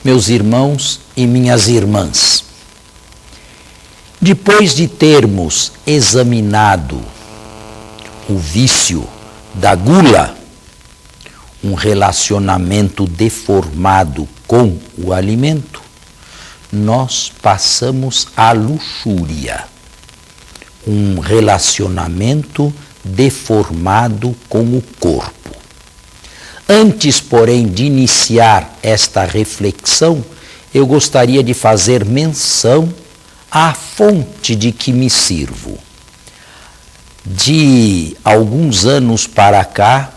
Meus irmãos e minhas irmãs, depois de termos examinado o vício da gula, um relacionamento deformado com o alimento, nós passamos à luxúria, um relacionamento deformado com o corpo. Antes, porém, de iniciar esta reflexão, eu gostaria de fazer menção à fonte de que me sirvo. De alguns anos para cá,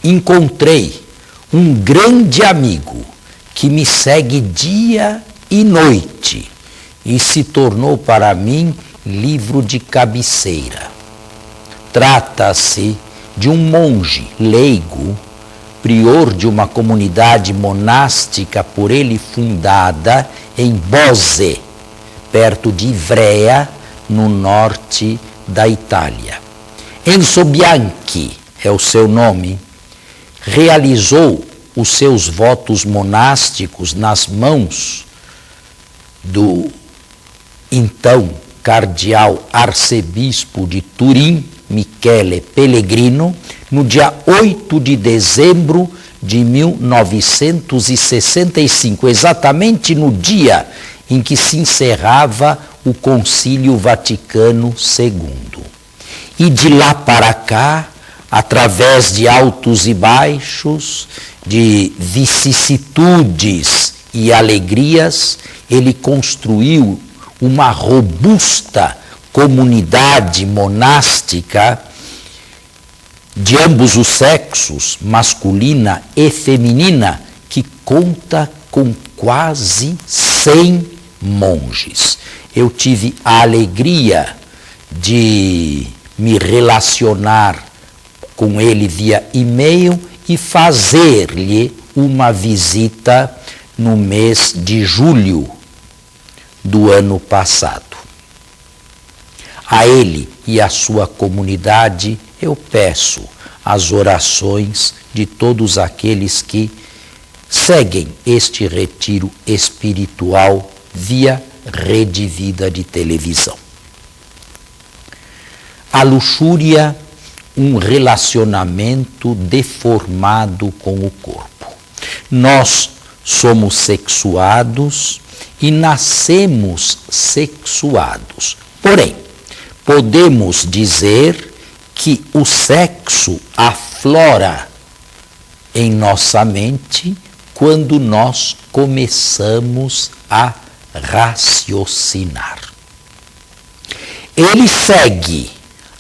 encontrei um grande amigo que me segue dia e noite e se tornou para mim livro de cabeceira. Trata-se de um monge leigo, prior de uma comunidade monástica por ele fundada em Bose, perto de Ivrea, no norte da Itália. Enzo Bianchi é o seu nome. Realizou os seus votos monásticos nas mãos do então cardeal arcebispo de Turim, Michele Pellegrino, no dia 8 de dezembro de 1965, exatamente no dia em que se encerrava o Concílio Vaticano II. E de lá para cá, através de altos e baixos, de vicissitudes e alegrias, ele construiu uma robusta comunidade monástica de ambos os sexos, masculina e feminina, que conta com quase 100 monges. Eu tive a alegria de me relacionar com ele via e-mail e fazer-lhe uma visita no mês de julho do ano passado. A ele e à sua comunidade eu peço as orações de todos aqueles que seguem este retiro espiritual via Rede Vida de televisão. A luxúria, um relacionamento deformado com o corpo. Nós somos sexuados e nascemos sexuados. Porém, podemos dizer que o sexo aflora em nossa mente quando nós começamos a raciocinar. Ele segue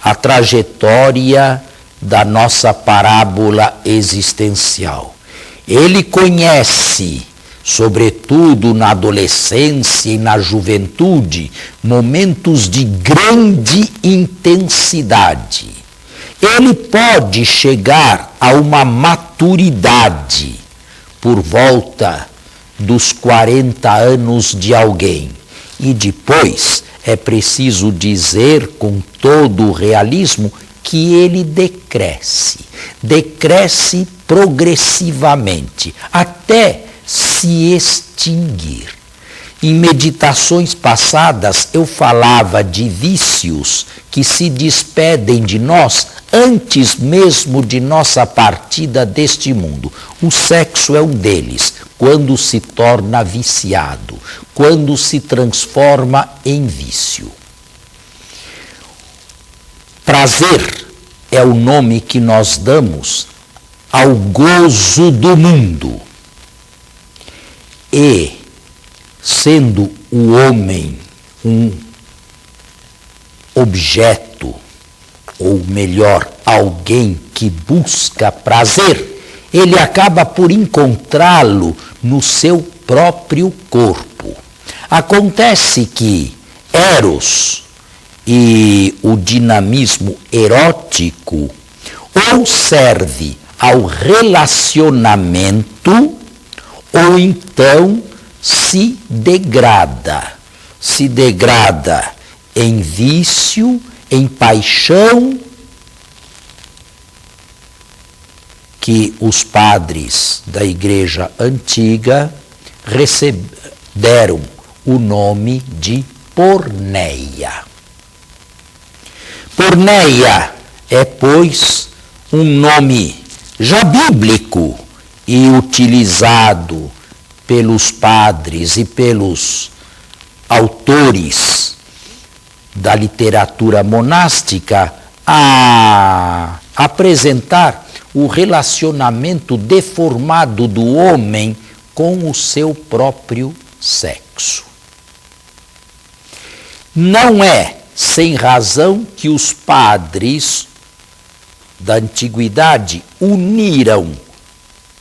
a trajetória da nossa parábola existencial. Ele conhece, sobretudo na adolescência e na juventude, momentos de grande intensidade. Ele pode chegar a uma maturidade por volta dos 40 anos de alguém. E depois é preciso dizer com todo o realismo que ele decresce progressivamente, até se extinguir. Em meditações passadas eu falava de vícios que se despedem de nós antes mesmo de nossa partida deste mundo. O sexo é um deles, quando se torna viciado, quando se transforma em vício. Prazer é o nome que nós damos ao gozo do mundo. E, sendo o homem um objeto, ou melhor, alguém que busca prazer, ele acaba por encontrá-lo no seu próprio corpo. Acontece que Eros e o dinamismo erótico ou serve ao relacionamento ou então se degrada em vício, em paixão, que os padres da Igreja Antiga deram o nome de porneia. Porneia é, pois, um nome já bíblico e utilizado pelos padres e pelos autores da literatura monástica a apresentar o relacionamento deformado do homem com o seu próprio sexo. Não é sem razão que os padres da antiguidade uniram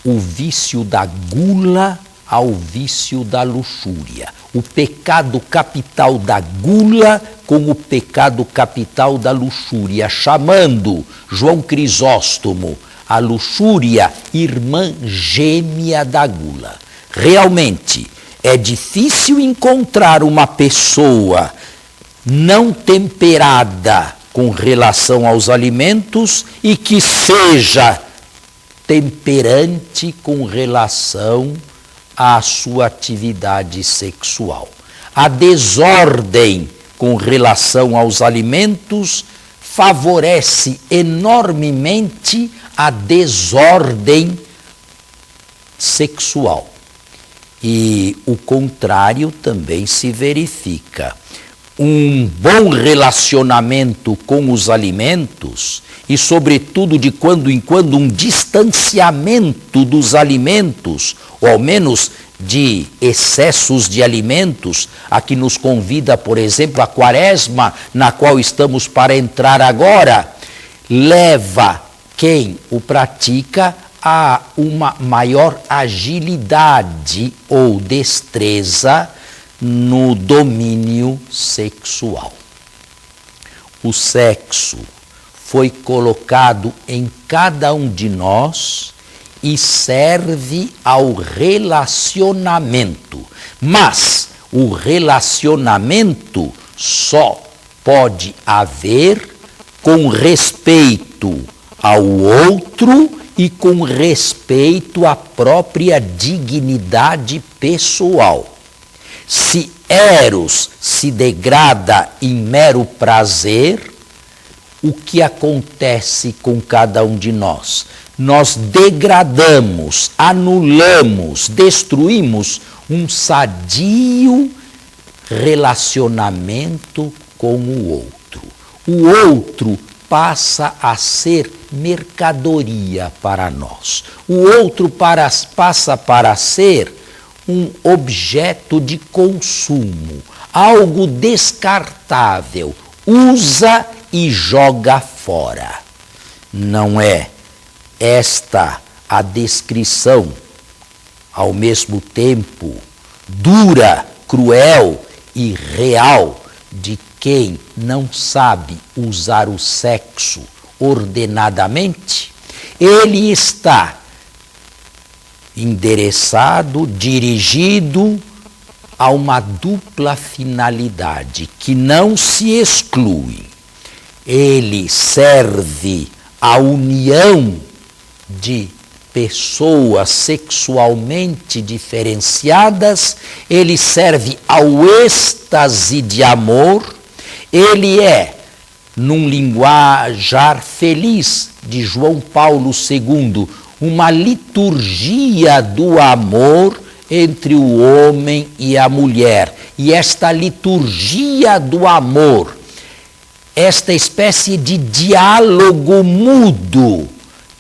o vício da gula ao vício da luxúria. O pecado capital da gula com o pecado capital da luxúria, chamando João Crisóstomo a luxúria irmã gêmea da gula. Realmente é difícil encontrar uma pessoa não temperada com relação aos alimentos e que seja temperante com relação à sua atividade sexual. A desordem com relação aos alimentos favorece enormemente a desordem sexual. E o contrário também se verifica. Um bom relacionamento com os alimentos e, sobretudo, de quando em quando, um distanciamento dos alimentos, ou ao menos de excessos de alimentos, a que nos convida, por exemplo, a Quaresma, na qual estamos para entrar agora, leva quem o pratica a uma maior agilidade ou destreza no domínio sexual. O sexo foi colocado em cada um de nós e serve ao relacionamento. Mas o relacionamento só pode haver com respeito ao outro e com respeito à própria dignidade pessoal. Se Eros se degrada em mero prazer, o que acontece com cada um de nós? Nós degradamos, anulamos, destruímos um sadio relacionamento com o outro. O outro passa a ser mercadoria para nós. O outro passa para ser um objeto de consumo, algo descartável, usa e joga fora. Não é esta a descrição, ao mesmo tempo dura, cruel e real, de quem não sabe usar o sexo ordenadamente? Ele está endereçado, dirigido a uma dupla finalidade que não se exclui. Ele serve à união de pessoas sexualmente diferenciadas, ele serve ao êxtase de amor, ele é, num linguajar feliz de João Paulo II, uma liturgia do amor entre o homem e a mulher. E esta liturgia do amor, esta espécie de diálogo mudo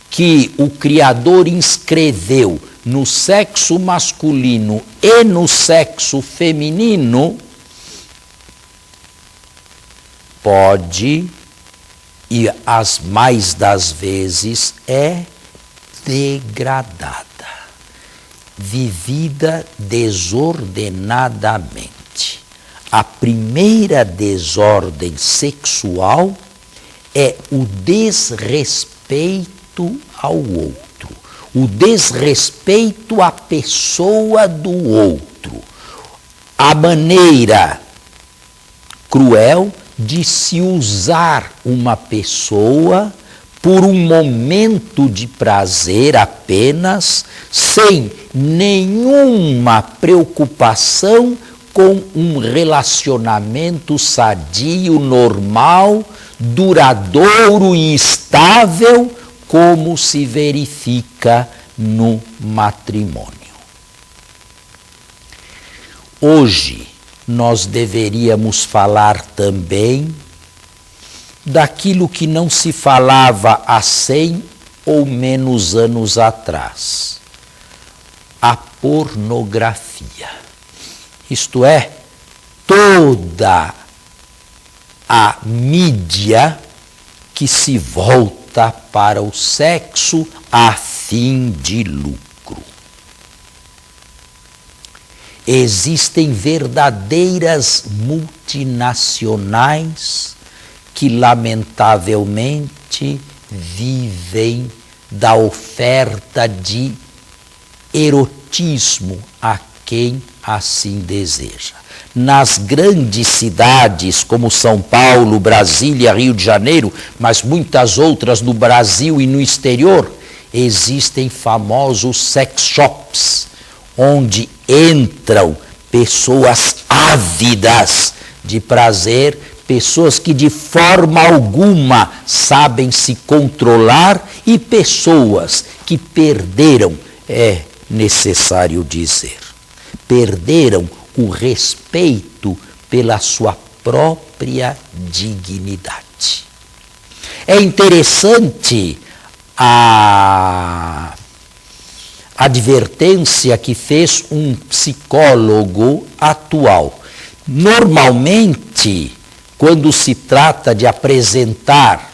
que o Criador inscreveu no sexo masculino e no sexo feminino, pode, e as mais das vezes é degradada, vivida desordenadamente. A primeira desordem sexual é o desrespeito ao outro, o desrespeito à pessoa do outro, a maneira cruel de se usar uma pessoa por um momento de prazer apenas, sem nenhuma preocupação com um relacionamento sadio, normal, duradouro e estável, como se verifica no matrimônio. Hoje, nós deveríamos falar também daquilo que não se falava há 100 ou menos anos atrás, a pornografia. Isto é, toda a mídia que se volta para o sexo a fim de lucro. Existem verdadeiras multinacionais que, lamentavelmente, vivem da oferta de erotismo a quem assim deseja. Nas grandes cidades como São Paulo, Brasília, Rio de Janeiro, mas muitas outras no Brasil e no exterior, existem famosos sex shops, onde entram pessoas ávidas de prazer, pessoas que de forma alguma sabem se controlar e pessoas que perderam, é necessário dizer, perderam o respeito pela sua própria dignidade. É interessante a advertência que fez um psicólogo atual. Normalmente, quando se trata de apresentar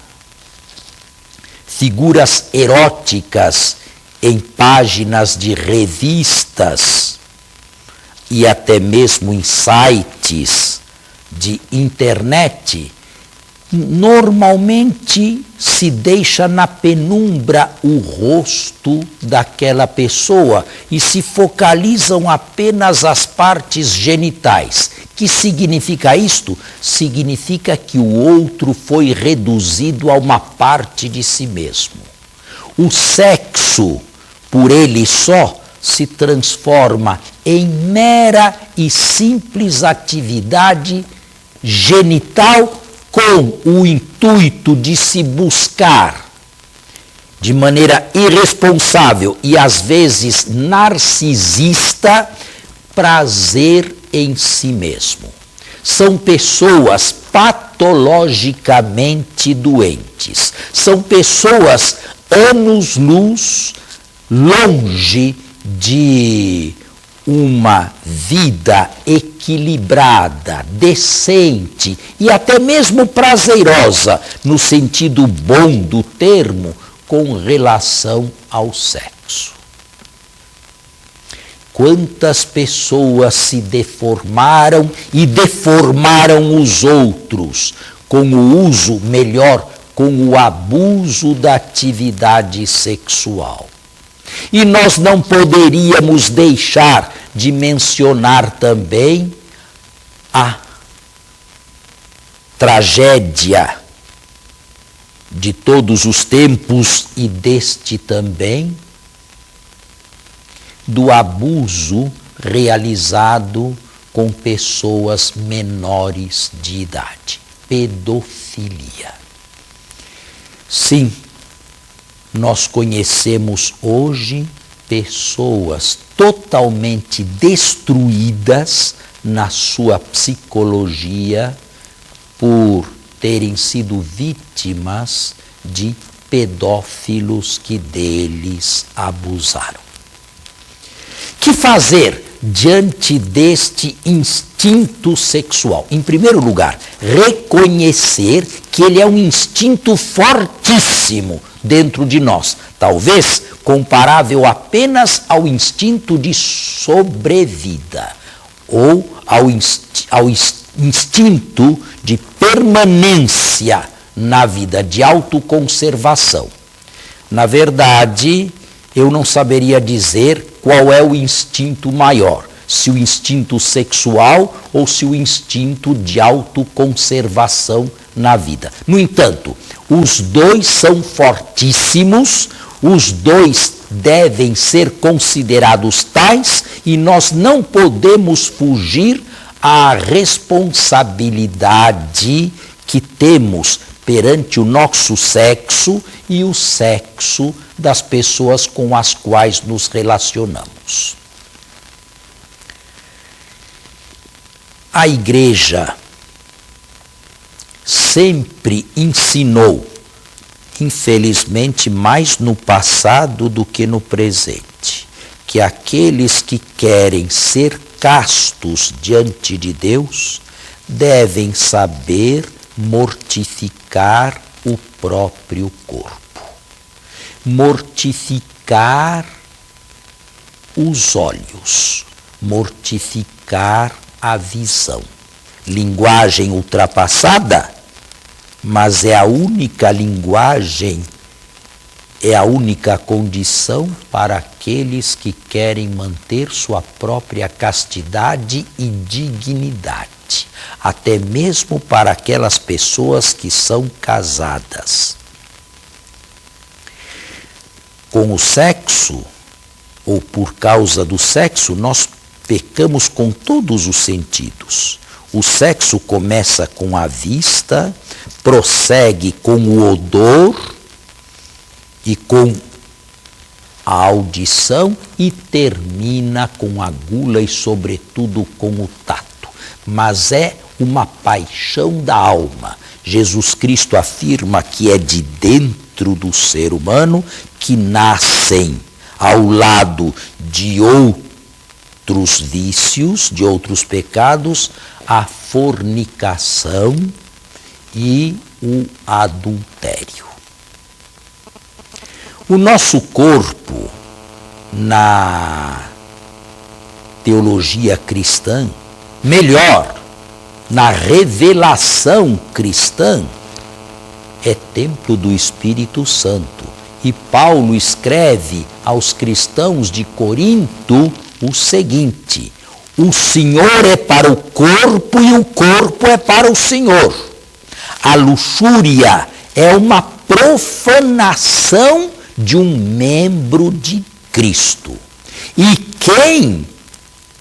figuras eróticas em páginas de revistas e até mesmo em sites de internet, normalmente se deixa na penumbra o rosto daquela pessoa e se focalizam apenas as partes genitais. Que significa isto? Significa que o outro foi reduzido a uma parte de si mesmo. O sexo, por ele só, se transforma em mera e simples atividade genital com o intuito de se buscar de maneira irresponsável e às vezes narcisista prazer em si mesmo. São pessoas patologicamente doentes. São pessoas anos-luz longe de uma vida equilibrada, decente e até mesmo prazerosa, no sentido bom do termo, com relação ao sexo. Quantas pessoas se deformaram e deformaram os outros com o uso, melhor, com o abuso da atividade sexual. E nós não poderíamos deixar de mencionar também a tragédia de todos os tempos e deste também, do abuso realizado com pessoas menores de idade, pedofilia. Sim, nós conhecemos hoje pessoas totalmente destruídas na sua psicologia por terem sido vítimas de pedófilos que deles abusaram. Que fazer diante deste instinto sexual? Em primeiro lugar, reconhecer que ele é um instinto fortíssimo dentro de nós, talvez comparável apenas ao instinto de sobrevida ou ao instinto de permanência na vida, de autoconservação. Na verdade, eu não saberia dizer qual é o instinto maior, se o instinto sexual ou se o instinto de autoconservação na vida. No entanto, os dois são fortíssimos, os dois devem ser considerados tais e nós não podemos fugir à responsabilidade que temos perante o nosso sexo e o sexo das pessoas com as quais nos relacionamos. A Igreja sempre ensinou, infelizmente mais no passado do que no presente, que aqueles que querem ser castos diante de Deus devem saber mortificar o próprio corpo, mortificar os olhos, mortificar a visão. Linguagem ultrapassada, mas é a única linguagem, é a única condição para aqueles que querem manter sua própria castidade e dignidade. Até mesmo para aquelas pessoas que são casadas. Com o sexo, ou por causa do sexo, nós pecamos com todos os sentidos. O sexo começa com a vista, prossegue com o odor e com a audição e termina com a gula e, sobretudo, com o tato. Mas é uma paixão da alma. Jesus Cristo afirma que é de dentro do ser humano que nascem, ao lado de outros vícios, de outros pecados, a fornicação e o adultério. O nosso corpo, na teologia cristã, melhor, na revelação cristã, é templo do Espírito Santo. E Paulo escreve aos cristãos de Corinto o seguinte: o Senhor é para o corpo e o corpo é para o Senhor. A luxúria é uma profanação de um membro de Cristo. E quem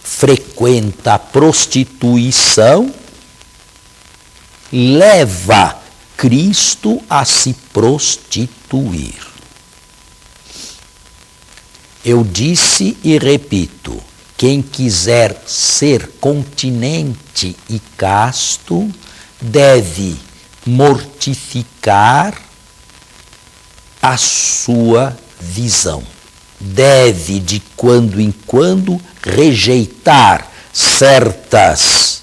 frequenta a prostituição leva Cristo a se prostituir. Eu disse e repito, quem quiser ser continente e casto deve mortificar a sua visão. Deve, de quando em quando, rejeitar certas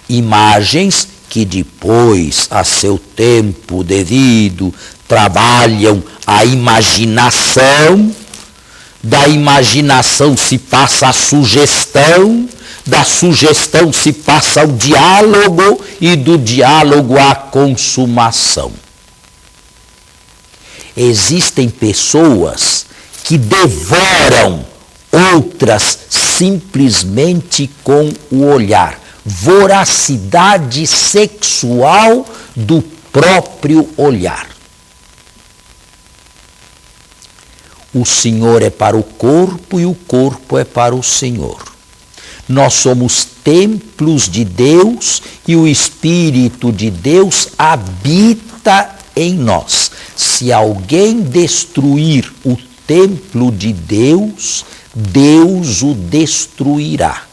imagens que depois, a seu tempo devido, trabalham a imaginação, da imaginação se passa a sugestão, da sugestão se passa ao diálogo e do diálogo à consumação. Existem pessoas que devoram outras simplesmente com o olhar. Voracidade sexual do próprio olhar. O Senhor é para o corpo e o corpo é para o Senhor. Nós somos templos de Deus e o Espírito de Deus habita em nós. Se alguém destruir o templo de Deus, Deus o destruirá.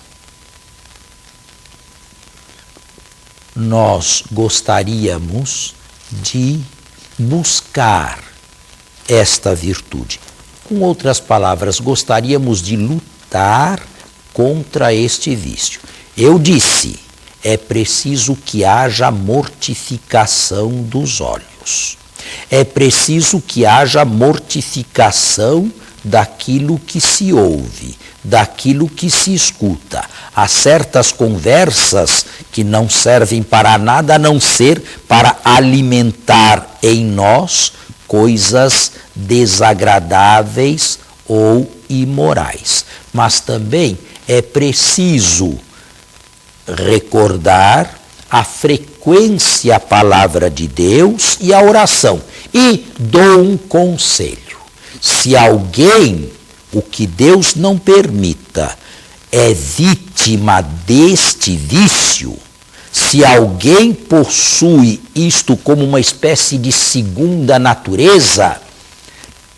Nós gostaríamos de buscar esta virtude. Com outras palavras, gostaríamos de lutar contra este vício. Eu disse, é preciso que haja mortificação dos olhos. É preciso que haja mortificação daquilo que se ouve, daquilo que se escuta. Há certas conversas que não servem para nada a não ser para alimentar em nós coisas desagradáveis ou imorais. Mas também é preciso recordar a frequência à palavra de Deus e a oração. E dou um conselho. Se alguém, o que Deus não permita, é vítima deste vício, se alguém possui isto como uma espécie de segunda natureza,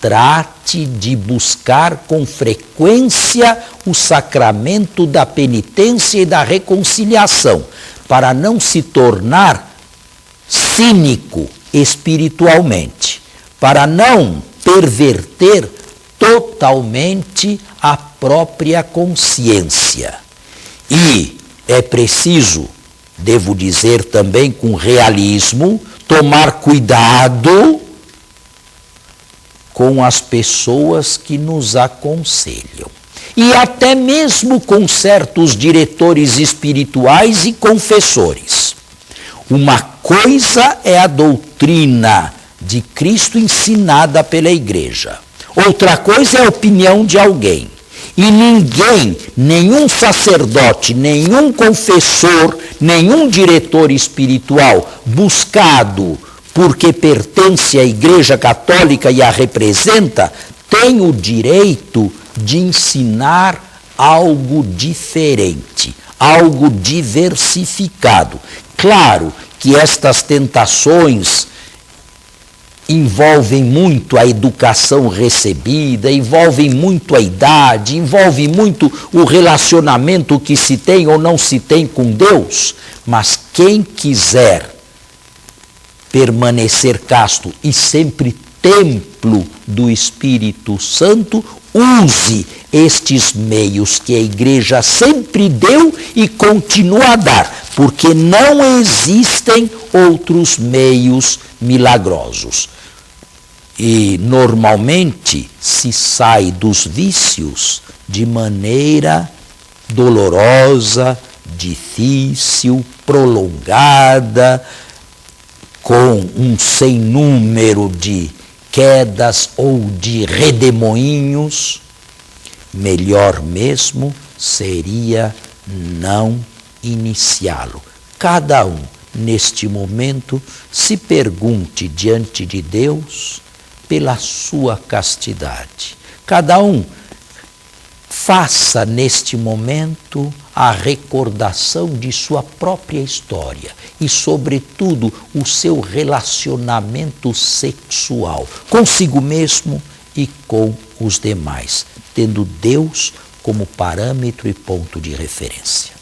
trate de buscar com frequência o sacramento da penitência e da reconciliação, para não se tornar cínico espiritualmente, para não perverter totalmente a própria consciência. E é preciso, devo dizer também com realismo, tomar cuidado com as pessoas que nos aconselham. E até mesmo com certos diretores espirituais e confessores. Uma coisa é a doutrina de Cristo ensinada pela Igreja. Outra coisa é a opinião de alguém. E ninguém, nenhum sacerdote, nenhum confessor, nenhum diretor espiritual buscado porque pertence à Igreja Católica e a representa, tem o direito de ensinar algo diferente, algo diversificado. Claro que estas tentações envolvem muito a educação recebida, envolvem muito a idade, envolvem muito o relacionamento que se tem ou não se tem com Deus, mas quem quiser permanecer casto e sempre templo do Espírito Santo, use estes meios que a Igreja sempre deu e continua a dar, porque não existem outros meios milagrosos. E normalmente se sai dos vícios de maneira dolorosa, difícil, prolongada, com um sem número de quedas ou de redemoinhos. Melhor mesmo seria não iniciá-lo. Cada um, neste momento, se pergunte diante de Deus pela sua castidade. Cada um faça neste momento a recordação de sua própria história e, sobretudo, o seu relacionamento sexual consigo mesmo e com os demais, tendo Deus como parâmetro e ponto de referência.